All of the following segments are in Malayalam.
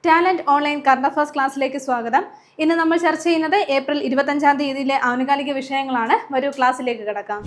ടാലന്റ് ഓൺലൈൻ കറണ്ട് അഫയേഴ്സ് ക്ലാസ്സിലേക്ക് സ്വാഗതം. ഇന്ന് നമ്മൾ ചർച്ച ചെയ്യുന്നത് ഏപ്രിൽ 25-ാം തീയതിയിലെ ആനുകാലിക വിഷയങ്ങളാണ്. വരൂ ക്ലാസ്സിലേക്ക് കിടക്കാം.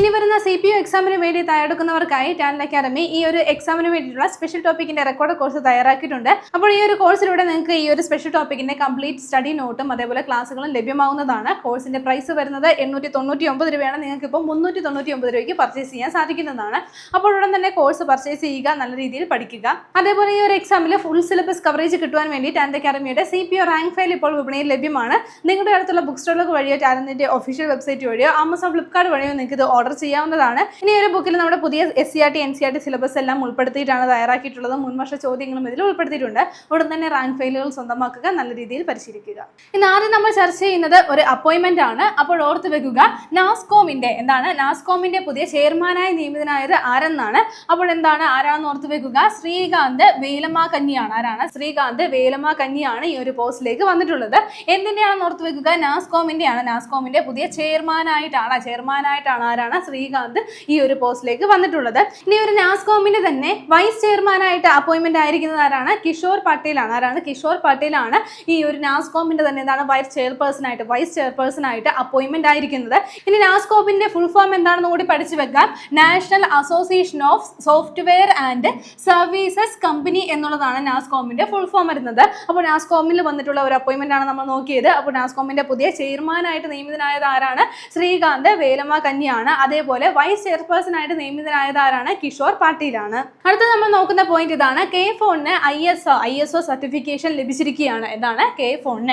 ഇനി വരുന്ന CPO എക്സാമിന് വേണ്ടി തയ്യാറെടുക്കുന്നവർക്കായി ടാലന്റ് അക്കാദമി ഈ ഒരു എക്സാമിന് വേണ്ടിയിട്ടുള്ള സ്പെഷ്യൽ ടോപ്പിക്കിന്റെ റെക്കോർഡ് കോഴ്സ് തയ്യാറാക്കിയിട്ടുണ്ട്. അപ്പോൾ ഈ ഒരു കോഴ്സിലൂടെ നിങ്ങൾക്ക് ഈ ഒരു സ്പെഷ്യൽ ടോപ്പിക്കിന്റെ കംപ്ലീറ്റ് സ്റ്റഡി നോട്ടും അതേപോലെ ക്ലാസ്സുകളും ലഭ്യമാവുന്നതാണ്. കോഴ്സിന്റെ പ്രൈസ് വരുന്നത് 899 രൂപയാണ്. നിങ്ങൾക്ക് ഇപ്പോൾ 399 രൂപയ്ക്ക് പർച്ചേസ് ചെയ്യാൻ സാധിക്കുന്നതാണ്. അപ്പോൾ ഉടൻ തന്നെ കോഴ്സ് പർച്ചേസ് ചെയ്യുക, നല്ല രീതിയിൽ പഠിക്കുക. അതേപോലെ ഈ ഒരു എക്സാമിൽ ഫുൾ സിലബസ് കവറേജ് കിട്ടുവാൻ വേണ്ടി ടാലന്റ് അക്കാദമിയുടെ CPO റാങ്ക് ഫയൽ ഇപ്പോൾ വിപണിയിൽ ലഭ്യമാണ്. നിങ്ങളുടെ അടുത്തുള്ള ബുക്ക് സ്റ്റോറുകൾ വഴിയോ ടാലന്റിന്റെ ഒഫീഷ്യൽ വെബ്സൈറ്റ് വഴിയോ ആമസോൺ ഫ്ലിപ്കാർട്ട് വഴിയോ നിങ്ങൾക്ക് ഇത് ഓർഡർ ചെയ്യാവുന്നതാണ്. ഇനി ഒരു ബുക്കിൽ നമ്മുടെ പുതിയ SCERT NCERT സിലബസ് എല്ലാം ഉൾപ്പെടുത്തിയിട്ടാണ് തയ്യാറാക്കിയിട്ടുള്ളത്. മുൻവർഷ ചോദ്യങ്ങളും ഇതിൽ ഉൾപ്പെടുത്തിയിട്ടുണ്ട്. ഉടൻ തന്നെ റാങ്ക് ഫയലുകൾ സ്വന്തമാക്കുക, നല്ല രീതിയിൽ പരിശീലിക്കുക. ഇന്ന് ആദ്യം നമ്മൾ ചർച്ച ചെയ്യുന്നത് ഒരു അപ്പോയിന്റ്മെന്റ് ആണ്. അപ്പോൾ ഓർത്ത് വെക്കുക, നാസ്കോമിന്റെ പുതിയ ചെയർമാനായി നിയമിതനായത് ആരെന്നാണ്. അപ്പോൾ ആരാണെന്ന് ഓർത്ത് വെക്കുക, ശ്രീകാന്ത് വേലമ്മ കന്നിയാണ്. ആരാണ്? ശ്രീകാന്ത് വേലമ്മ കന്നിയാണ് ഈ ഒരു പോസ്റ്റിലേക്ക് വന്നിട്ടുള്ളത്. എന്തിന്റെയാണെന്ന് ഓർത്ത് വെക്കുക, നാസ്കോമിന്റെ പുതിയ ചെയർമാനായിട്ടാണ് ആരാണ്? ശ്രീകാന്ത് ഈ ഒരു പോസ്റ്റിലേക്ക് വന്നിട്ടുള്ളത്. ഇനി ഒരു നാസ്കോമിന്റെ തന്നെ വൈസ് ചെയർമാനായിട്ട് അപ്പോയിന്റ്മെന്റ് ആയിരിക്കുന്നത് ആരാണ്? കിഷോർ പട്ടേലാണ്. ആരാണ്? കിഷോർ പട്ടേലാണ് ഈ ഒരു നാസ്കോമിന്റെ തന്നെ വൈസ് ചെയർപേഴ്സൺ ആയിട്ട് അപ്പോയിന്റ്മെന്റ് ആയിരിക്കുന്നത്. ഇനി നാസ്കോമിന്റെ ഫുൾ ഫോം എന്താണെന്ന് കൂടി പഠിച്ചു വെക്കാം. National association of software and services company എന്നുള്ളതാണ് നാസ്കോമിന്റെ ഫുൾ ഫോം വരുന്നത്. അപ്പോൾ നാസ്കോമിൽ വന്നിട്ടുള്ള ഒരു അപ്പോയിന്റ്മെന്റ് ആണ് നമ്മൾ നോക്കിയത്. അപ്പോൾ നാസ്കോമിന്റെ പുതിയ ചെയർമാനായിട്ട് നിയമിതനായത് ആരാണ്? ശ്രീകാന്ത് വേലമ്മ കന്നിയാണ്. അതേപോലെ വൈസ് ചെയർപേഴ്സൺ ആയിട്ട് നിയമിതനായത് ആരാണ്? കിഷോർ പാട്ടീലാണ്. അടുത്ത നമ്മൾ നോക്കുന്ന പോയിന്റ് ഇതാണ്. K-Phone ISO certification ലഭിച്ചിരിക്കുകയാണ്. എന്താണ്? K-Phone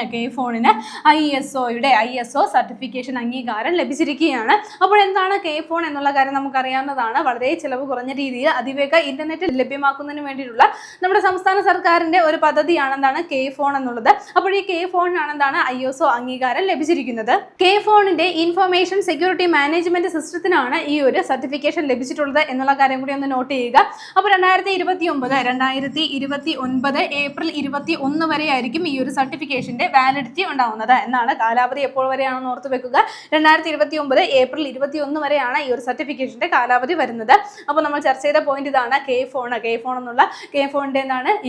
ISO സർട്ടിഫിക്കേഷൻ അംഗീകാരം ലഭിച്ചിരിക്കുകയാണ്. അപ്പോൾ എന്താണ് K-Phone എന്നുള്ള കാര്യം നമുക്കറിയാവുന്നതാണ്. വളരെ ചിലവ് കുറഞ്ഞ രീതിയിൽ അതിവേഗ ഇന്റർനെറ്റ് ലഭ്യമാക്കുന്നതിന് വേണ്ടിയിട്ടുള്ള നമ്മുടെ സംസ്ഥാന സർക്കാരിന്റെ ഒരു പദ്ധതിയാണ് എന്താണ് K-Phone എന്നുള്ളത്. അപ്പോൾ ഈ K-Phone ആണ് ISO അംഗീകാരം ലഭിച്ചിരിക്കുന്നത്. K-Phoneന്റെ ഇൻഫർമേഷൻ സെക്യൂരിറ്റി മാനേജ്മെന്റ് സിസ്റ്റത്തിനാണ് ഈ ഒരു സർട്ടിഫിക്കേഷൻ ലഭിച്ചിട്ടുള്ളത് എന്നുള്ള കാര്യം കൂടി ഒന്ന് നോട്ട് ചെയ്യുക. അപ്പോൾ 2029 ഏപ്രിൽ 21 വരെ ആയിരിക്കും ഈ ഒരു സർട്ടിഫിക്കേഷന്റെ വാലിഡിറ്റി ഉണ്ടാവുന്നത്. എന്നാണ് കാലാവധി എപ്പോൾ വരെയാണെന്ന് ഓർത്ത് വെക്കുക. 2029 ഏപ്രിൽ 21 വരെയാണ് ഈ ഒരു സർട്ടിഫിക്കേഷന്റെ കാലാവധി വരുന്നത്. അപ്പോൾ നമ്മൾ ചർച്ച ചെയ്ത പോയിന്റ് ഇതാണ്. K-Phone എന്നുള്ള K-Phoneന്റെ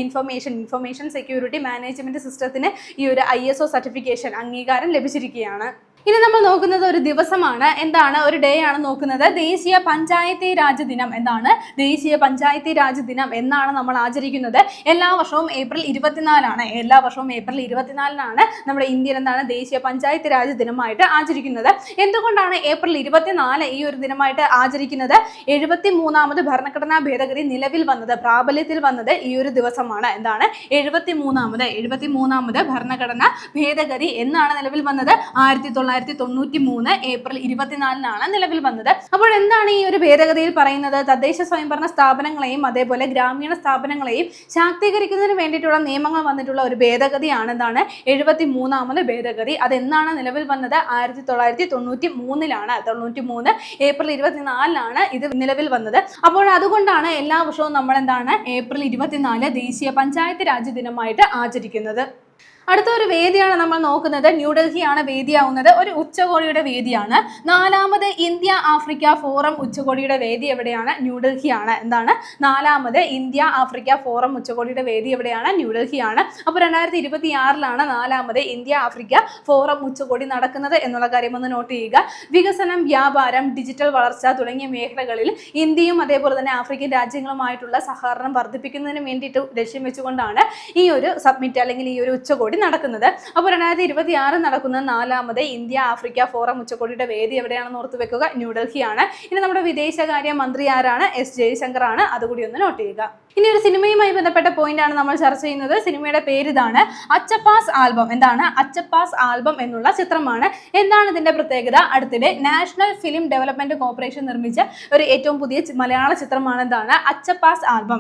ഇൻഫർമേഷൻ സെക്യൂരിറ്റി മാനേജ്മെന്റ് സിസ്റ്റത്തിന് ഈ ഒരു ISO സർട്ടിഫിക്കേഷൻ അംഗീകാരം ലഭിച്ചിരിക്കുകയാണ്. ഇനി നമ്മൾ നോക്കുന്നത് ഒരു ദിവസമാണ്. ഒരു ഡേ ആണ് നോക്കുന്നത്. ദേശീയ പഞ്ചായത്തി രാജ് ദിനം. ദേശീയ പഞ്ചായത്തി രാജ് ദിനം എന്നാണ് നമ്മൾ ആചരിക്കുന്നത്. എല്ലാ വർഷവും ഏപ്രിൽ 24 നമ്മുടെ ഇന്ത്യൻ ദേശീയ പഞ്ചായത്ത് രാജ് ദിനമായിട്ട് ആചരിക്കുന്നത്. എന്തുകൊണ്ടാണ് ഏപ്രിൽ 24 ഈ ഒരു ദിനമായിട്ട് ആചരിക്കുന്നത്? 73ാമത് ഭരണഘടനാ ഭേദഗതി നിലവിൽ വന്നത്, പ്രാബല്യത്തിൽ വന്നത് ഈ ഒരു ദിവസമാണ്. 73ാമത് ഭരണഘടനാ ഭേദഗതി എന്നാണ് നിലവിൽ വന്നത്? 1993 ഏപ്രിൽ 24 നിലവിൽ വന്നത്. അപ്പോൾ എന്താണ് ഈ ഒരു ഭേദഗതിയിൽ പറയുന്നത്? തദ്ദേശ സ്വയംഭരണ സ്ഥാപനങ്ങളെയും അതേപോലെ ഗ്രാമീണ സ്ഥാപനങ്ങളെയും ശാക്തീകരിക്കുന്നതിന് വേണ്ടിയിട്ടുള്ള നിയമങ്ങൾ വന്നിട്ടുള്ള ഒരു ഭേദഗതിയാണ് 73ാമത് ഭേദഗതി. അതെന്നാണ് നിലവിൽ വന്നത്? 1993 ഏപ്രിൽ 24 ഇത് നിലവിൽ വന്നത്. അപ്പോൾ അതുകൊണ്ടാണ് എല്ലാ വർഷവും നമ്മൾ ഏപ്രിൽ 24 ദേശീയ പഞ്ചായത്ത് രാജ് ദിനമായിട്ട് ആചരിക്കുന്നത്. അടുത്ത ഒരു വേദിയാണ് നമ്മൾ നോക്കുന്നത്. ന്യൂഡൽഹിയാണ് വേദിയാവുന്നത്. ഒരു ഉച്ചകോടിയുടെ വേദിയാണ്. 4ാമത് ഇന്ത്യ ആഫ്രിക്ക ഫോറം ഉച്ചകോടിയുടെ വേദി എവിടെയാണ്? ന്യൂഡൽഹിയാണ്. 4ാമത് ഇന്ത്യ ആഫ്രിക്ക ഫോറം ഉച്ചകോടിയുടെ വേദി എവിടെയാണ്? ന്യൂഡൽഹിയാണ്. അപ്പോൾ 2026 4ാമത് ഇന്ത്യ ആഫ്രിക്ക ഫോറം ഉച്ചകോടി നടക്കുന്നത് എന്നുള്ള കാര്യം ഒന്ന് നോട്ട് ചെയ്യുക. വികസനം, വ്യാപാരം, ഡിജിറ്റൽ വളർച്ച തുടങ്ങിയ മേഖലകളിൽ ഇന്ത്യയും അതേപോലെ തന്നെ ആഫ്രിക്കൻ രാജ്യങ്ങളുമായിട്ടുള്ള സഹകരണം വർദ്ധിപ്പിക്കുന്നതിന് വേണ്ടിയിട്ട് ലക്ഷ്യം വെച്ചുകൊണ്ടാണ് ഈ ഒരു സബ്മിറ്റ് അല്ലെങ്കിൽ ഈ ഒരു ഉച്ചകോടി നടക്കുന്നത്. അപ്പോൾ 2026 നടക്കുന്ന 4ാമത് ഇന്ത്യ ആഫ്രിക്ക ഫോറം ഉച്ചകോടിയുടെ വേദി എവിടെയാണെന്ന് ഓർത്ത് വെക്കുക? ന്യൂഡൽഹിയാണ്. ഇനി നമ്മുടെ വിദേശകാര്യ മന്ത്രി ആരാണ്? S ജയശങ്കർ ആണ്. അതുകൂടി ഒന്ന് നോട്ട് ചെയ്യുക. ഇനി ഒരു സിനിമയുമായി ബന്ധപ്പെട്ട പോയിന്റ് ആണ് നമ്മൾ ചർച്ച ചെയ്യുന്നത്. സിനിമയുടെ പേര് ഇതാണ്, അച്ചപ്പാസ് ആൽബം. അച്ചപ്പാസ് ആൽബം എന്നുള്ള ചിത്രമാണ്. എന്താണ് ഇതിന്റെ പ്രത്യേകത? അടുത്തിടെ നാഷണൽ ഫിലിം ഡെവലപ്മെന്റ് കോർപ്പറേഷൻ നിർമ്മിച്ച ഒരു ഏറ്റവും പുതിയ മലയാള ചിത്രമാണ് അച്ചപ്പാസ് ആൽബം.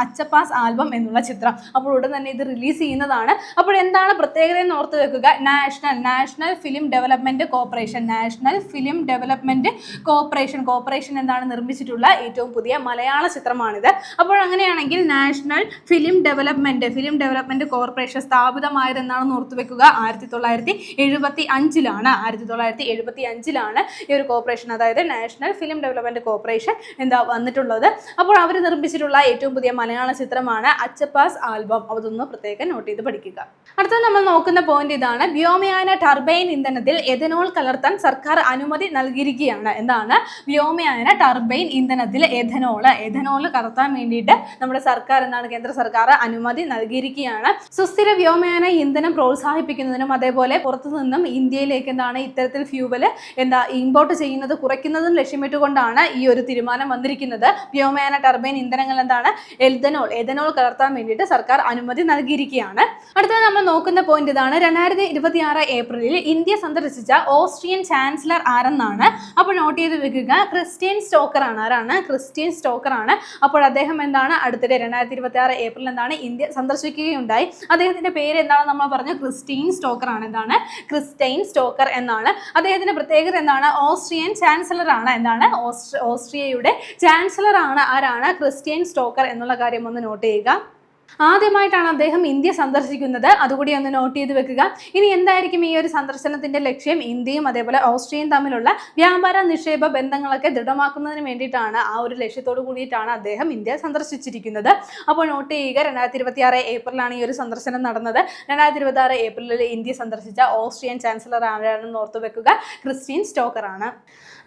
അച്ചപ്പാസ് ആൽബം എന്നുള്ള ചിത്രം. അപ്പോൾ ഉടൻ തന്നെ ഇത് റിലീസ് ചെയ്യുന്നതാണ്. അപ്പോൾ എന്താണ് പ്രത്യേകത എന്ന് ഓർത്ത് വെക്കുക. നാഷണൽ ഫിലിം ഡെവലപ്മെന്റ് കോർപ്പറേഷൻ എന്താണ് നിർമ്മിച്ചിട്ടുള്ള ഏറ്റവും പുതിയ മലയാള ചിത്രമാണിത്. അപ്പോൾ അങ്ങനെയാണെങ്കിൽ നാഷണൽ ഫിലിം ഡെവലപ്മെന്റ് കോർപ്പറേഷൻ സ്ഥാപിതമായത് എന്നാണെന്ന് ഓർത്ത് വെക്കുക. 1975 ഈ ഒരു കോർപ്പറേഷൻ, അതായത് നാഷണൽ ഫിലിം ഡെവലപ്മെന്റ് കോർപ്പറേഷൻ വന്നിട്ടുള്ളത്. അപ്പോൾ അവർ നിർമ്മിച്ചിട്ടുള്ള ഏറ്റവും പുതിയ മലയാള ചിത്രമാണ് അച്ചപ്പാസ് ആൽബം. അതൊന്ന് പ്രത്യേകം നോട്ട് ചെയ്ത് പഠിക്കുക. അടുത്തത് നമ്മൾ നോക്കുന്ന പോയിന്റ് ഇതാണ്. വ്യോമയാന ടർബൈൻ ഇന്ധനത്തിൽ എഥനോൾ കലർത്താൻ സർക്കാർ അനുമതി നൽകിയിരിക്കുകയാണ്. എന്താണ്? വ്യോമയാന ടർബൈൻ ഇന്ധനത്തിൽ എഥനോൾ കലർത്താൻ വേണ്ടിയിട്ട് നമ്മുടെ സർക്കാർ കേന്ദ്ര സർക്കാർ അനുമതി നൽകിയിരിക്കുകയാണ്. സുസ്ഥിര വ്യോമയാന ഇന്ധനം പ്രോത്സാഹിപ്പിക്കുന്നതിനും അതേപോലെ പുറത്തു നിന്നും ഇന്ത്യയിലേക്ക് ഇത്തരത്തിൽ ഫ്യൂവൽ ഇമ്പോർട്ട് ചെയ്യുന്നത് കുറയ്ക്കുന്നതും ലക്ഷ്യമിട്ടുകൊണ്ടാണ് ഈ ഒരു തീരുമാനം വന്നിരിക്കുന്നത്. വ്യോമയാന ടർബൈൻ ഇന്ധനങ്ങൾ എഥനോൾ കലർത്താൻ വേണ്ടിയിട്ട് സർക്കാർ അനുമതി നൽകിയിരിക്കുകയാണ്. അടുത്തത് നമ്മൾ നോക്കുന്ന പോയിന്റ് ഇതാണ്. 2026 ഏപ്രിലിൽ ഇന്ത്യ സന്ദർശിച്ച ഓസ്ട്രിയൻ ചാൻസലർ ആരെന്നാണ്. അപ്പോൾ നോട്ട് ചെയ്ത് വെക്കുക. ക്രിസ്റ്റ്യൻ സ്റ്റോക്കർ ആണ്. ആരാണ്? ക്രിസ്റ്റ്യൻ സ്റ്റോക്കർ ആണ്. അപ്പോൾ അദ്ദേഹം അടുത്തിടെ 2026 ഏപ്രിൽ ഇന്ത്യ സന്ദർശിക്കുകയുണ്ടായി. അദ്ദേഹത്തിന്റെ പേര് നമ്മൾ പറഞ്ഞു? ക്രിസ്റ്റ്യൻ സ്റ്റോക്കർ ആണ്. ക്രിസ്റ്റ്യൻ സ്റ്റോക്കർ എന്നാണ്. അദ്ദേഹത്തിന്റെ പ്രത്യേകത ഓസ്ട്രിയൻ ചാൻസലർ ആണ്. ഓസ്ട്രിയയുടെ ചാൻസലർ ആണ്. ആരാണ്? ക്രിസ്റ്റ്യൻ സ്റ്റോക്കർ എന്നുള്ള കാര്യം ഒന്ന് നോട്ട് ചെയ്യുക. ആദ്യമായിട്ടാണ് അദ്ദേഹം ഇന്ത്യ സന്ദർശിക്കുന്നത്. അതുകൂടി ഒന്ന് നോട്ട് ചെയ്ത് വെക്കുക. ഇനി എന്തായിരിക്കും ഈ ഒരു സന്ദർശനത്തിന്റെ ലക്ഷ്യം? ഇന്ത്യയും അതേപോലെ ഓസ്ട്രിയയും തമ്മിലുള്ള വ്യാപാര നിക്ഷേപ ബന്ധങ്ങളൊക്കെ ദൃഢമാക്കുന്നതിന് വേണ്ടിയിട്ടാണ്, ആ ഒരു ലക്ഷ്യത്തോടു കൂടിയിട്ടാണ് അദ്ദേഹം ഇന്ത്യ സന്ദർശിച്ചിരിക്കുന്നത്. അപ്പോൾ നോട്ട് ചെയ്യുക. 2026 ഏപ്രിലാണ് ഈ ഒരു സന്ദർശനം നടന്നത്. 2026 ഏപ്രിലിൽ ഇന്ത്യ സന്ദർശിച്ച ഓസ്ട്രിയൻ ചാൻസലർ ആരാണെന്ന് ഓർത്തു വെക്കുക. ക്രിസ്റ്റ്യൻ സ്റ്റോക്കർ ആണ്.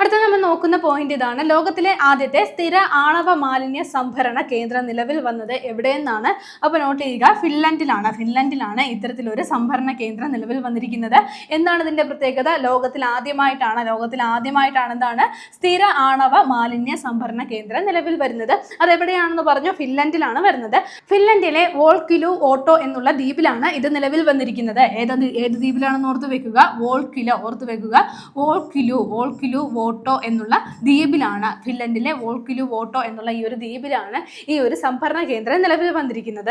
അടുത്ത നമ്മൾ നോക്കുന്ന പോയിന്റ് ഇതാണ്. ലോകത്തിലെ ആദ്യത്തെ സ്ഥിര ആണവ മാലിന്യ സംഭരണ കേന്ദ്രം നിലവിൽ വന്നത് എവിടെയെന്നാണ്. അപ്പോൾ നോട്ട് ചെയ്യുക. ഫിൻലൻഡിലാണ് ഇത്തരത്തിലൊരു സംഭരണ കേന്ദ്രം നിലവിൽ വന്നിരിക്കുന്നത്. എന്താണ് ഇതിന്റെ പ്രത്യേകത? ലോകത്തിൽ ആദ്യമായിട്ടാണ് എന്താണ് സ്ഥിര ആണവ മാലിന്യ സംഭരണ കേന്ദ്രം നിലവിൽ വരുന്നത്. അതെവിടെയാണെന്ന് പറഞ്ഞു? ഫിൻലൻഡിലാണ് വരുന്നത്. ഫിൻലൻഡിലെ വോൾക്കിലു ഓട്ടോ എന്നുള്ള ദ്വീപിലാണ് ഇത് നിലവിൽ വന്നിരിക്കുന്നത്. ഏത് ദ്വീപിലാണെന്ന് ഓർത്ത് വെക്കുക. വോൾക്കിലു വോട്ടോ എന്നുള്ള ദ്വീപിലാണ്, ഫിൻലൻഡിലെ വോൾക്കിലു വോട്ടോ എന്നുള്ള ഈ ഒരു ദ്വീപിലാണ് ഈ ഒരു സംഭരണ കേന്ദ്രം നിലവിൽ വന്നിരിക്കുന്നത്.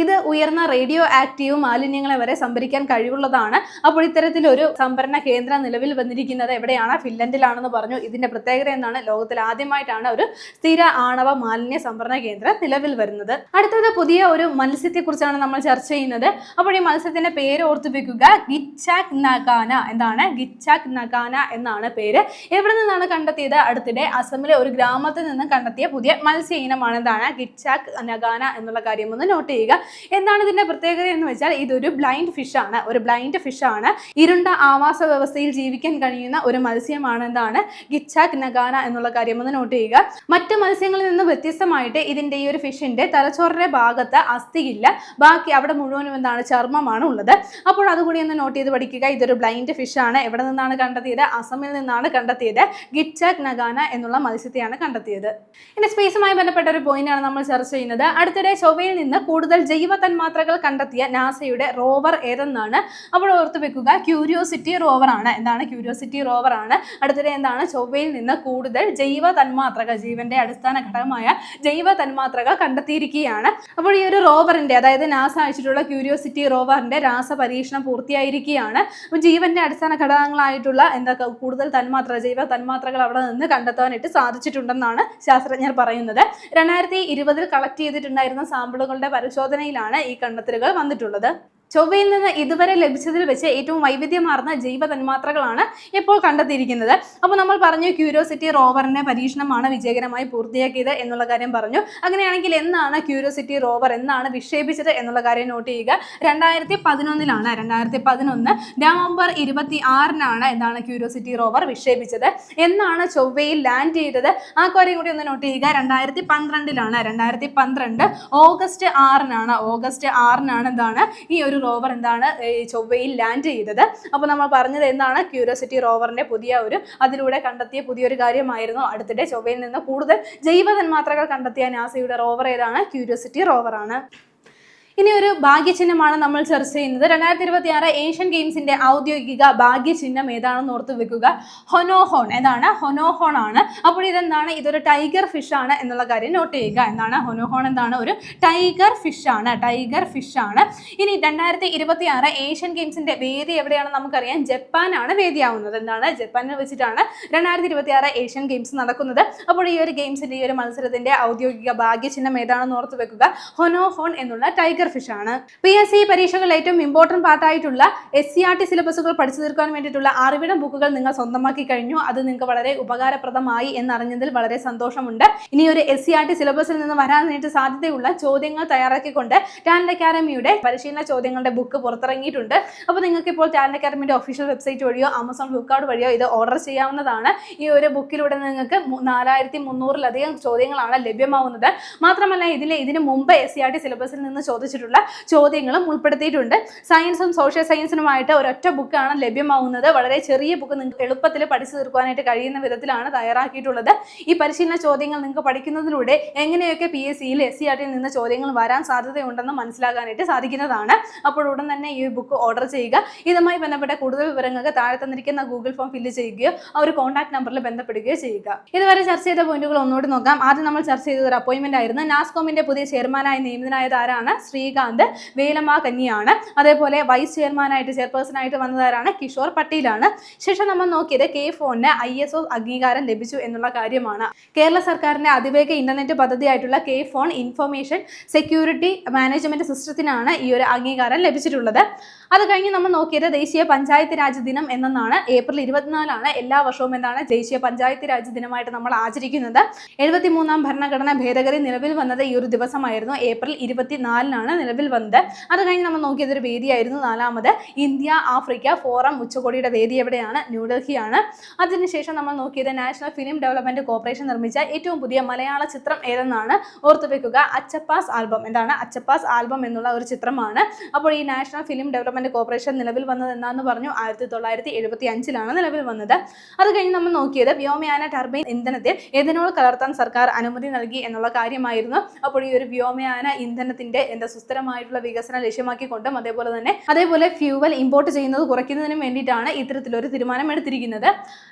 ഇത് ഉയർന്ന റേഡിയോ ആക്റ്റീവ് മാലിന്യങ്ങളെ വരെ സംഭരിക്കാൻ കഴിവുള്ളതാണ്. അപ്പോൾ ഇത്തരത്തിലൊരു സംഭരണ കേന്ദ്രം നിലവിൽ വന്നിരിക്കുന്നത് എവിടെയാണ്? ഫിൻലൻഡിലാണെന്ന് പറഞ്ഞു. ഇതിന്റെ പ്രത്യേകത എന്താണ്? ലോകത്തിൽ ആദ്യമായിട്ടാണ് ഒരു സ്ഥിര ആണവ മാലിന്യ സംഭരണ കേന്ദ്രം നിലവിൽ വരുന്നത്. അടുത്തത് പുതിയ ഒരു മത്സ്യത്തെ കുറിച്ചാണ് നമ്മൾ ചർച്ച ചെയ്യുന്നത്. അപ്പോൾ ഈ മത്സ്യത്തിന്റെ പേര് ഓർത്തു വെക്കുക. ഗിച്ചാക് നഗാന. ഗിച്ചാക് നഗാന എന്നാണ് പേര്. എവിടെ നിന്നാണ് കണ്ടെത്തിയത്? അടുത്തിടെ അസമിലെ ഒരു ഗ്രാമത്തിൽ നിന്ന് കണ്ടെത്തിയ പുതിയ മത്സ്യ ഇനമാണ് ഗിച്ചാക് നഗാന എന്നുള്ള കാര്യം ഒന്ന് നോട്ട് ചെയ്യുക. എന്താണ് ഇതിന്റെ പ്രത്യേകത എന്ന് വെച്ചാൽ ഇതൊരു ബ്ലൈൻഡ് ഫിഷ് ആണ്. ഇരുണ്ട ആവാസ വ്യവസ്ഥയിൽ ജീവിക്കാൻ കഴിയുന്ന ഒരു മത്സ്യമാണ് ഗിച്ചാക് നഗാന എന്നുള്ള കാര്യം ഒന്ന് നോട്ട് ചെയ്യുക. മറ്റു മത്സ്യങ്ങളിൽ നിന്ന് വ്യത്യസ്തമായിട്ട് ഇതിന്റെ ഈ ഒരു ഫിഷിന്റെ തലച്ചോറിന്റെ ഭാഗത്ത് അസ്ഥിയില്ല. ബാക്കി അവിടെ മുഴുവനും ചർമ്മമാണ് ഉള്ളത്. അപ്പോൾ അതുകൂടി ഒന്ന് നോട്ട് ചെയ്ത് പഠിക്കുക. ഇതൊരു ബ്ലൈൻഡ് ഫിഷ് ആണ്. എവിടെ നിന്നാണ് കണ്ടെത്തിയത്? അസമിൽ നിന്നാണ് കണ്ടെത്തിയത്. ഗിച്ചാക് നഗാന എന്നുള്ള മത്സ്യത്തെയാണ് കണ്ടെത്തിയത്. ഇനി സ്പേസുമായി ബന്ധപ്പെട്ട ഒരു പോയിന്റാണ് നമ്മൾ ചർച്ച ചെയ്യുന്നത്. അടുത്തിടെ ചൊവ്വയിൽ നിന്ന് കൂടുതൽ ജൈവ തന്മാത്രകൾ കണ്ടെത്തിയ നാസയുടെ റോവർ ഏതെന്നാണ്. അപ്പോൾ ഓർത്തു വെക്കുക. ക്യൂരിയോസിറ്റി റോവർ ആണ്. ക്യൂരിയോസിറ്റി റോവർ ആണ്. അടുത്തിടെ ചൊവ്വയിൽ നിന്ന് കൂടുതൽ ജൈവ തന്മാത്രകൾ, ജീവന്റെ അടിസ്ഥാന ഘടകമായ ജൈവ തന്മാത്രകൾ കണ്ടെത്തിയിരിക്കുകയാണ്. അപ്പോൾ ഈ ഒരു റോവറിന്റെ, അതായത് നാസ അയച്ചിട്ടുള്ള ക്യൂരിയോസിറ്റി റോവറിന്റെ രാസപരീക്ഷണം പൂർത്തിയായിരിക്കുകയാണ്. ജീവന്റെ അടിസ്ഥാന ഘടകങ്ങളായിട്ടുള്ള കൂടുതൽ ജൈവ തന്മാത്രകൾ അവിടെ നിന്ന് കണ്ടെത്താനായിട്ട് സാധിച്ചിട്ടുണ്ടെന്നാണ് ശാസ്ത്രജ്ഞർ പറയുന്നത്. 2020 കളക്ട് ചെയ്തിട്ടുണ്ടായിരുന്ന സാമ്പിളുകളുടെ പരിശോധനയിലാണ് ഈ കണ്ടെത്തലുകൾ വന്നിട്ടുള്ളത്. ചൊവ്വയിൽ നിന്ന് ഇതുവരെ ലഭിച്ചതിൽ വെച്ച് ഏറ്റവും വൈവിധ്യമാർന്ന ജൈവ തന്മാത്രകളാണ് ഇപ്പോൾ കണ്ടെത്തിയിരിക്കുന്നത്. അപ്പോൾ നമ്മൾ പറഞ്ഞു ക്യൂരിയോസിറ്റി റോവറിന്റെ പരീക്ഷണമാണ് വിജയകരമായി പൂർത്തിയാക്കിയത് എന്നുള്ള കാര്യം പറഞ്ഞു. അങ്ങനെയാണെങ്കിൽ എന്നാണ് ക്യൂരിയോസിറ്റി റോവർ വിക്ഷേപിച്ചത് എന്നുള്ള കാര്യം നോട്ട് ചെയ്യുക. 2011 നവംബർ 26 ക്യൂരിയോസിറ്റി റോവർ വിക്ഷേപിച്ചത്. എന്നാണ് ചൊവ്വയിൽ ലാൻഡ് ചെയ്തത്? ആ കാര്യം കൂടി ഒന്ന് നോട്ട് ചെയ്യുക. 2012 ഓഗസ്റ്റ് 6 ഈ ഒരു റോവർ ചൊവ്വയിൽ ലാൻഡ് ചെയ്തത്. അപ്പോൾ നമ്മൾ പറഞ്ഞത് എന്താണ്? ക്യൂരിയോസിറ്റി റോവറിന്റെ അതിലൂടെ കണ്ടെത്തിയ പുതിയൊരു കാര്യമായിരുന്നു. അടുത്തിടെ ചൊവ്വയിൽ നിന്ന് കൂടുതൽ ജൈവ തന്മാത്രകൾ കണ്ടെത്തിയ നാസയുടെ റോവർ ഏതാണ്? ക്യൂരിയോസിറ്റി റോവർ ആണ്. ഇനി ഒരു ഭാഗ്യചിഹ്നമാണ് നമ്മൾ ചർച്ച ചെയ്യുന്നത്. 2026 ഏഷ്യൻ ഗെയിംസിന്റെ ഔദ്യോഗിക ഭാഗ്യചിഹ്നം ഏതാണെന്ന് ഓർത്ത് വെക്കുക. ഹൊനോഹോൺ. ഏതാണ്? ഹൊനോഹോൺ ആണ്. അപ്പോൾ ഇതെന്താണ്? ഇതൊരു ടൈഗർ ഫിഷ് ആണ് എന്നുള്ള കാര്യം നോട്ട് ചെയ്യുക. എന്താണ് ഹൊനോഹോൺ? എന്താണ്? ഒരു ടൈഗർ ഫിഷ് ആണ്. ടൈഗർ ഫിഷ് ആണ്. ഇനി 2026 ഏഷ്യൻ ഗെയിംസിന്റെ വേദി എവിടെയാണെന്ന് നമുക്കറിയാം. ജപ്പാനാണ് വേദിയാവുന്നത്. എന്താണ്? ജപ്പാനിൽ വെച്ചിട്ടാണ് 2026 ഏഷ്യൻ ഗെയിംസ് നടക്കുന്നത്. അപ്പോൾ ഈ ഒരു ഗെയിംസിന്റെ ഈ ഒരു മത്സരത്തിന്റെ ഔദ്യോഗിക ഭാഗ്യചിഹ്നം ഏതാണെന്ന് ഓർത്ത് വെക്കുക. ഹൊനോഹോൺ എന്നുള്ള ടൈഗർ ഫിഷ് ആണ്. PSC പരീക്ഷകളിൽ ഏറ്റവും ഇമ്പോർട്ടന്റ് പാർട്ടായിട്ടുള്ള SCERT സിലബസുകൾ പഠിച്ചു തീർക്കാൻ വേണ്ടിയിട്ടുള്ള അറിവിടം ബുക്കുകൾ നിങ്ങൾ സ്വന്തമാക്കി കഴിഞ്ഞു. അത് നിങ്ങൾക്ക് വളരെ ഉപകാരപ്രദമായി എന്നറിഞ്ഞതിൽ വളരെ സന്തോഷമുണ്ട്. ഇനി ഒരു SCERT സിലബസിൽ നിന്ന് വരാനായിട്ട് സാധ്യതയുള്ള ചോദ്യങ്ങൾ തയ്യാറാക്കിക്കൊണ്ട് ടാലന്റ് അക്കാദമിയുടെ പരിശീലന ചോദ്യങ്ങളുടെ ബുക്ക് പുറത്തിറങ്ങിയിട്ടുണ്ട്. അപ്പോൾ നിങ്ങൾക്ക് ഇപ്പോൾ ടാലന്റ് അക്കാദമിയുടെ ഒഫീഷ്യൽ വെബ്സൈറ്റ് വഴിയോ ആമസോൺ ഫ്ലിപ്കാർട്ട് വഴിയോ ഇത് ഓർഡർ ചെയ്യാവുന്നതാണ്. ഈ ഒരു ബുക്കിലൂടെ നിങ്ങൾക്ക് 4300-ലധികം ചോദ്യങ്ങളാണ് ലഭ്യമാവുന്നത്. മാത്രമല്ല ഇതിന് മുമ്പ് SCERT സിലബസിൽ നിന്ന് ചോദിച്ചിട്ടുള്ള ചോദ്യങ്ങളും ഉൾപ്പെടുത്തിയിട്ടുണ്ട്. സയൻസും സോഷ്യൽ സയൻസിനുമായിട്ട് ഒരൊറ്റ ബുക്കാണ് ലഭ്യമാവുന്നത്. വളരെ ചെറിയ ബുക്ക് നിങ്ങൾക്ക് എളുപ്പത്തിൽ പഠിച്ചു തീർക്കാനായിട്ട് കഴിയുന്ന വിധത്തിലാണ് തയ്യാറാക്കിയിട്ടുള്ളത്. ഈ പരിശീലന ചോദ്യങ്ങൾ നിങ്ങൾക്ക് പഠിക്കുന്നതിലൂടെ എങ്ങനെയൊക്കെ PSCയിൽ SCERTയിൽ നിന്ന് ചോദ്യങ്ങൾ വരാൻ സാധ്യതയുണ്ടെന്ന് മനസ്സിലാക്കാനായിട്ട് സാധിക്കുന്നതാണ്. അപ്പോൾ ഉടൻ തന്നെ ഈ ബുക്ക് ഓർഡർ ചെയ്യുക. ഇതുമായി ബന്ധപ്പെട്ട കൂടുതൽ വിവരങ്ങൾക്ക് താഴെ തന്നിരിക്കുന്ന ഗൂഗിൾ ഫോം ഫില്ല് ചെയ്യുകയോ ആ ഒരു കോൺടാക്ട് നമ്പറിൽ ബന്ധപ്പെടുകയോ ചെയ്യുക. ഇതുവരെ ചർച്ച ചെയ്ത പോയിന്റുകൾ ഒന്നുകൂടി നോക്കാം. ആദ്യം നമ്മൾ ചർച്ച ചെയ്ത ഒരു അപ്പോയിന്റ്മെന്റ് ആയിരുന്നു. നാസ്കോമിന്റെ പുതിയ ചെയർമാനായി നിയമിതനായത് ആരാണ്? ശ്രീകാന്ത് വേലമ്മ കന്നിയാണ്. അതേപോലെ വൈസ് ചെയർമാനായിട്ട് ചെയർപേഴ്സണായിട്ട് വന്നതാരാണ്? കിഷോർ പട്ടേലാണ്. ശേഷം നമ്മൾ നോക്കിയത് K-FONന് ISO അംഗീകാരം ലഭിച്ചു എന്നുള്ള കാര്യമാണ്. കേരള സർക്കാരിന്റെ അതിവേഗ ഇന്റർനെറ്റ് പദ്ധതിയായിട്ടുള്ള K-FON ഇൻഫർമേഷൻ സെക്യൂരിറ്റി മാനേജ്മെന്റ് സിസ്റ്റത്തിനാണ് ഈ ഒരു അംഗീകാരം ലഭിച്ചിട്ടുള്ളത്. അത് കഴിഞ്ഞ് നമ്മൾ നോക്കിയത് ദേശീയ പഞ്ചായത്ത് രാജ് ദിനം എന്നാണ്. ഏപ്രിൽ 24 എല്ലാ വർഷവും എന്താണ് ദേശീയ പഞ്ചായത്ത് രാജ് ദിനമായിട്ട് നമ്മൾ ആചരിക്കുന്നത്. 73ാം ഭരണഘടന ഭേദഗതി നിലവിൽ വന്നത് ഈ ഒരു ദിവസമായിരുന്നു. ഏപ്രിൽ 24 നിലവിൽ വന്നത്. അത് കഴിഞ്ഞ് നമ്മൾ നോക്കിയത് ഒരു വേദിയായിരുന്നു. 4ാമത് ഇന്ത്യ ആഫ്രിക്ക ഫോറം ഉച്ചകോടിയുടെ വേദി എവിടെയാണ്? ന്യൂഡൽഹിയാണ്. അതിനുശേഷം നമ്മൾ നോക്കിയത് നാഷണൽ ഫിലിം ഡെവലപ്മെന്റ് കോർപ്പറേഷൻ നിർമ്മിച്ച ഏറ്റവും പുതിയ മലയാള ചിത്രം ഏതെന്നാണ്. ഓർത്തു വെക്കുക. അച്ചപ്പാസ് ആൽബം. എന്താണ്? അച്ചപ്പാസ് ആൽബം എന്നുള്ള ഒരു ചിത്രമാണ്. അപ്പോൾ ഈ നാഷണൽ ഫിലിം ഡെവലപ്മെന്റ് കോർപ്പറേഷൻ നിലവിൽ വന്നത് എന്താന്ന് പറഞ്ഞു? 1975 നിലവിൽ വന്നത്. അത് കഴിഞ്ഞ് നമ്മൾ നോക്കിയത് വ്യോമയാന ടർബൈൻ ഇന്ധനത്തിൽ എഥനോൾ കലർത്താൻ സർക്കാർ അനുമതി നൽകി എന്നുള്ള കാര്യമായിരുന്നു. അപ്പോൾ ഈ ഒരു വ്യോമയാന ഇന്ധനത്തിന്റെ സുസ്ഥിരമായിട്ടുള്ള വികസനം ലക്ഷ്യമാക്കിക്കൊണ്ടും അതേപോലെ ഫ്യൂവൽ ഇമ്പോർട്ട് ചെയ്യുന്നത് കുറയ്ക്കുന്നതിനും വേണ്ടിയിട്ടാണ് ഇത്തരത്തിലൊരു തീരുമാനം എടുത്തിരിക്കുന്നത്.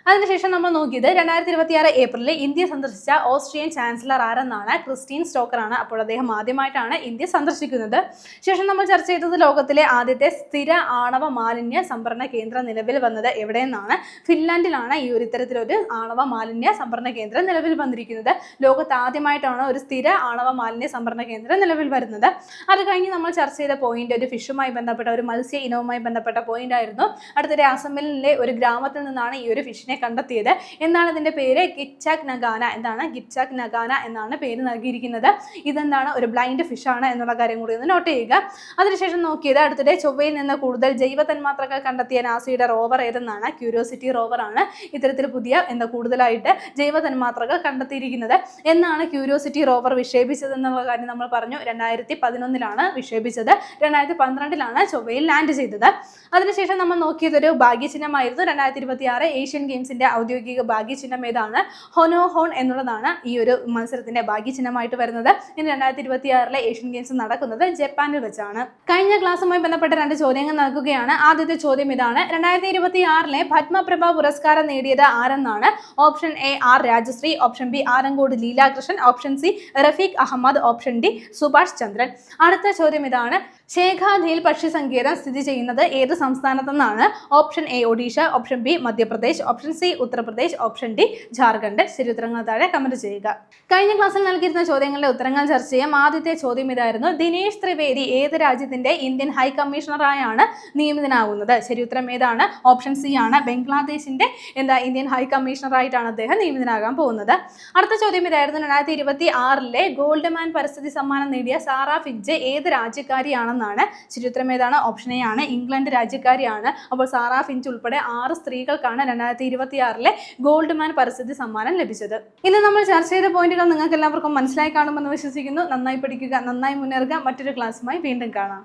അതിനുശേഷം നമ്മൾ നോക്കിയത് 2026 ഏപ്രിലിൽ ഇന്ത്യ സന്ദർശിച്ച ഓസ്ട്രിയൻ ചാൻസലർ ആരെന്നാണ്? ക്രിസ്റ്റീൻ സ്റ്റോക്കർ ആണ്. അപ്പോൾ അദ്ദേഹം ആദ്യമായിട്ടാണ് ഇന്ത്യ സന്ദർശിക്കുന്നത്. ശേഷം നമ്മൾ ചർച്ച ചെയ്തത് ലോകത്തിലെ ആദ്യത്തെ സ്ഥിര ആണവ മാലിന്യ സംഭരണ കേന്ദ്രം നിലവിൽ വന്നത് എവിടെയെന്നാണ്? ഫിൻലാൻഡിലാണ് ഈ ഒരു ഇത്തരത്തിലൊരു ആണവ മാലിന്യ സംഭരണ കേന്ദ്രം നിലവിൽ വന്നിരിക്കുന്നത്. ലോകത്ത് ആദ്യമായിട്ടാണ് ഒരു സ്ഥിര ആണവ മാലിന്യ സംഭരണ കേന്ദ്രം നിലവിൽ വരുന്നത്. അത് കഴിഞ്ഞ് നമ്മൾ ചർച്ച ചെയ്ത പോയിന്റ് ഒരു ഫിഷുമായി ബന്ധപ്പെട്ട ഒരു മത്സ്യ ഇനവുമായി ബന്ധപ്പെട്ട പോയിന്റ് ആയിരുന്നു. അടുത്തിടെ അസമിലെ ഒരു ഗ്രാമത്തിൽ നിന്നാണ് ഈ ഒരു ഫിഷിനെ കണ്ടെത്തിയത്. എന്താണ് ഇതിന്റെ പേര്? ഗിറ്റ്ചാക് നഗാന. എന്താണ്? ഗിറ്റ്ചാക് നഗാന എന്നാണ് പേര് നൽകിയിരിക്കുന്നത്. ഇതെന്താണ്? ഒരു ബ്ലൈൻഡ് ഫിഷ് ആണ് എന്നുള്ള കാര്യം കൂടി ഒന്ന് നോട്ട് ചെയ്യുക. അതിനുശേഷം നോക്കിയത് അടുത്തിടെ ചൊവ്വയിൽ നിന്ന് കൂടുതൽ ജൈവ തന്മാത്രകൾ കണ്ടെത്തിയ നാസയുടെ റോവർ ഏതെന്നാണ്? ക്യൂരിയോസിറ്റി റോവർ ആണ്. ഇത്തരത്തിൽ പുതിയ കൂടുതലായിട്ട് ജൈവ തന്മാത്രകൾ കണ്ടെത്തിയിരിക്കുന്നത്. എന്നാണ് ക്യൂരിയോസിറ്റി റോവർ വിക്ഷേപിച്ചത് എന്നുള്ള കാര്യം നമ്മൾ പറഞ്ഞു. 2011 വിക്ഷേപിച്ചത്. 2012 ചൊവ്വയിൽ ലാൻഡ് ചെയ്തത്. അതിനുശേഷം നമ്മൾ നോക്കിയത് ഒരു ഭാഗ്യചിഹ്നമായിരുന്നു. 2026 ഏഷ്യൻ ഗെയിംസിന്റെ ഔദ്യോഗിക ഭാഗ്യചിഹ്നം ഏതാണ്? ഹൊനോഹോൺ എന്നുള്ളതാണ് ഈ ഒരു മത്സരത്തിന്റെ ഭാഗ്യചിഹ്നമായിട്ട് വരുന്നത്. ഇനി 2026 ഏഷ്യൻ ഗെയിംസ് നടക്കുന്നത് ജപ്പാനിൽ വെച്ചാണ്. കഴിഞ്ഞ ക്ലാസ്സുമായി ബന്ധപ്പെട്ട 2 ചോദ്യങ്ങൾ നൽകുകയാണ്. ആദ്യത്തെ ചോദ്യം ഇതാണ്. 2026 പത്മപ്രഭ പുരസ്കാരം നേടിയത് ആരെന്നാണ്? Option A R Rajashree, option B Alankode Leelakrishnan, option C Rafeeq Ahammed, option D Subhash Chandran. അടുത്ത ചോദ്യം ഇതാണ്. ശേഖാധീൽ പക്ഷി സങ്കേതം സ്ഥിതി ചെയ്യുന്നത് ഏത് സംസ്ഥാനത്തെന്നാണ്? Option A Odisha, option B Madhya Pradesh, option C Uttar Pradesh, option D Jharkhand. ശരി ഉത്തരങ്ങൾ താഴെ കമന്റ് ചെയ്യുക. കഴിഞ്ഞ ക്ലാസ്സിൽ നൽകിയിരുന്ന ചോദ്യങ്ങളുടെ ഉത്തരങ്ങൾ ചർച്ച ചെയ്യാം. ആദ്യത്തെ ചോദ്യം ഇതായിരുന്നു. ദിനേശ് ത്രിവേദി ഏത് രാജ്യത്തിന്റെ ഇന്ത്യൻ ഹൈ കമ്മീഷണറായാണ് നിയമിതനാകുന്നത്? ശരി ഉത്തരം ഏതാണ്? ഓപ്ഷൻ സി ആണ്. ബംഗ്ലാദേശിന്റെ ഇന്ത്യൻ ഹൈ കമ്മീഷണറായിട്ടാണ് അദ്ദേഹം നിയമിതനാകാൻ പോകുന്നത്. അടുത്ത ചോദ്യം ഇതായിരുന്നു. 2026 ഗോൾഡ്മാൻ പരിസ്ഥിതി സമ്മാനം നേടിയ സാറ ഫിറ്റ്ജ് ഏത് രാജ്യക്കാരിയാണെന്നാണ്? ശരിയുത്തരം ഏതാണ്? ഓപ്ഷൻ എ ആണ്. ഇംഗ്ലണ്ട് രാജ്യക്കാരിയാണ്. അപ്പോൾ സാറ ഫിഞ്ച് ഉൾപ്പെടെ 6 സ്ത്രീകൾക്കാണ് 2026 ഗോൾഡ്മാൻ പരിസ്ഥിതി സമ്മാനം ലഭിച്ചത്. ഇന്ന് നമ്മൾ ചർച്ച ചെയ്ത പോയിന്റുകൾ നിങ്ങൾക്ക് എല്ലാവർക്കും മനസ്സിലായി കാണുമെന്ന് വിശ്വസിക്കുന്നു. നന്നായി പഠിക്കുക, നന്നായി മുന്നേറുക. മറ്റൊരു ക്ലാസ്സുമായി വീണ്ടും കാണാം.